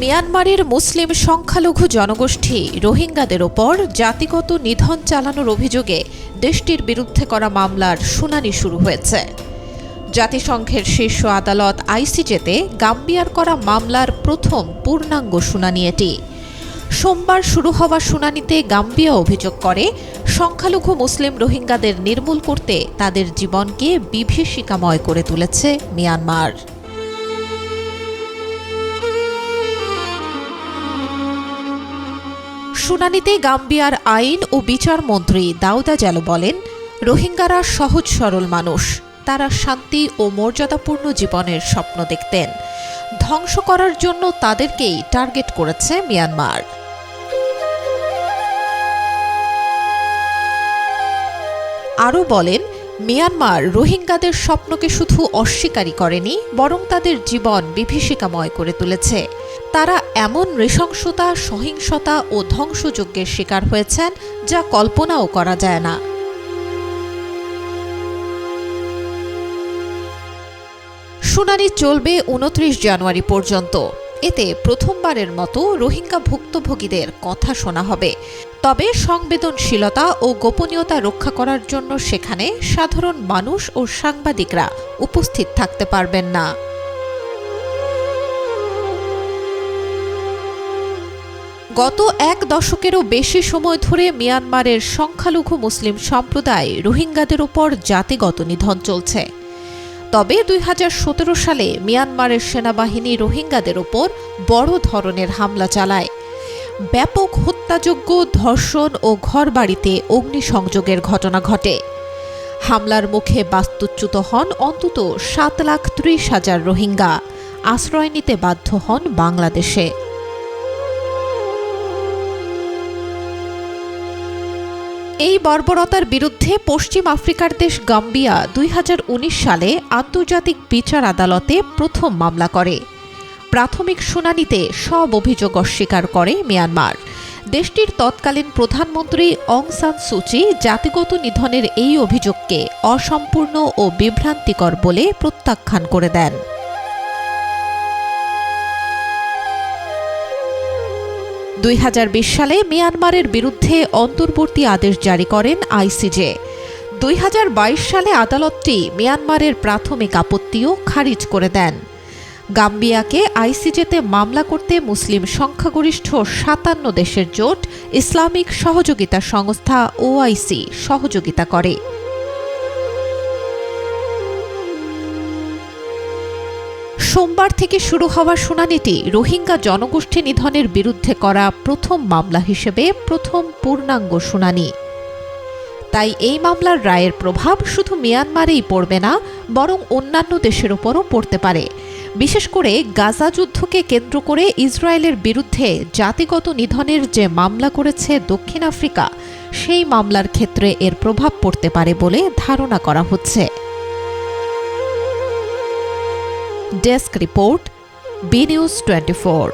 মিয়ানমারের মুসলিম সংখ্যালঘু জনগোষ্ঠী রোহিঙ্গাদের ওপর জাতিগত নিধন চালানোর অভিযোগে দেশটির বিরুদ্ধে করা মামলার শুনানি শুরু হয়েছে। জাতিসংঘের শীর্ষ আদালত আইসিজেতে গাম্বিয়ার করা মামলার প্রথম পূর্ণাঙ্গ শুনানি এটি। সোমবার শুরু হওয়া শুনানিতে গাম্বিয়া অভিযোগ করে, সংখ্যালঘু মুসলিম রোহিঙ্গাদের নির্মূল করতে তাদের জীবনকে বিভীষিকাময় করে তুলেছে মিয়ানমার। শুনানিতে গাম্বিয়ার আইন ও বিচার মন্ত্রী দাউদা জালো বলেন, রোহিঙ্গারা সহজ সরল মানুষ, তারা শান্তি ও মর্যাদাপূর্ণ জীবনের স্বপ্ন দেখতেন। ধ্বংস করার জন্য তাদেরকেই টার্গেট করেছে মিয়ানমার। আরও বলেন, মিয়ানমার রোহিঙ্গাদের স্বপ্নকে শুধু অস্বীকারই করেনি, বরং তাদের জীবন বিভীষিকাময় করে তুলেছে। তারা এমন নৃশংসতা, সহিংসতা ও ধ্বংসযজ্ঞের শিকার হয়েছেন যা কল্পনাও করা যায় না। শুনানি চলবে 29 জানুয়ারি পর্যন্ত। এতে প্রথমবারের মতো রোহিঙ্গা ভুক্তভোগীদের কথা শোনা হবে। তবে সংবেদনশীলতা ও গোপনীয়তা রক্ষা করার জন্য সেখানে সাধারণ মানুষ ও সাংবাদিকরা উপস্থিত থাকতে পারবেন না। গত এক দশকেরও বেশি সময় ধরে মিয়ানমারের সংখ্যালঘু মুসলিম সম্প্রদায় রোহিঙ্গাদের উপর জাতিগত নিধন চলছে। তবে 2017 সালে মিয়ানমারের সেনাবাহিনী রোহিঙ্গাদের ওপর বড় ধরনের হামলা চালায়। ব্যাপক হত্যাযজ্ঞ, ধর্ষণ ও ঘরবাড়িতে অগ্নিসংযোগের ঘটনা ঘটে। হামলার মুখে বাস্তুচ্যুত হন অন্তত 7,30,000 রোহিঙ্গা। আশ্রয় নিতে বাধ্য হন বাংলাদেশে। এই বর্বরতার বিরুদ্ধে পশ্চিম আফ্রিকার দেশ গাম্বিয়া 2019 সালে আন্তর্জাতিক বিচার আদালতে প্রথম মামলা করে। প্রাথমিক শুনানিতে সব অভিযোগ অস্বীকার করে মিয়ানমার। দেশটির তৎকালীন প্রধানমন্ত্রী অং সান সুচি জাতিগত নিধনের এই অভিযোগকে অসম্পূর্ণ ও বিভ্রান্তিকর বলে প্রত্যাখ্যান করে দেন। সালে মিয়ানমারের বিরুদ্ধে অন্তর্বর্তী আদেশ জারি করেন আইসিজে। 2022 সালে আদালতটি মিয়ানমারের প্রাথমিক আপত্তিও খারিজ করে দেন। গাম্বিয়াকে আইসিজেতে মামলা করতে মুসলিম সংখ্যাগরিষ্ঠ 57 দেশের জোট ইসলামিক সহযোগিতা সংস্থা ওআইসি সহযোগিতা করে। সোমবার থেকে শুরু হওয়া শুনানিটি রোহিঙ্গা জনগোষ্ঠী নিধনের বিরুদ্ধে করা প্রথম মামলা হিসেবে প্রথম পূর্ণাঙ্গ শুনানি। তাই এই মামলার রায়ের প্রভাব শুধু মিয়ানমারেই পড়বে না, বরং অন্যান্য দেশের ওপরও পড়তে পারে। বিশেষ করে গাজা যুদ্ধকে কেন্দ্র করে ইসরায়েলের বিরুদ্ধে জাতিগত নিধনের যে মামলা করেছে দক্ষিণ আফ্রিকা, সেই মামলার ক্ষেত্রে এর প্রভাব পড়তে পারে বলে ধারণা করা হচ্ছে। Desk report, B News 24।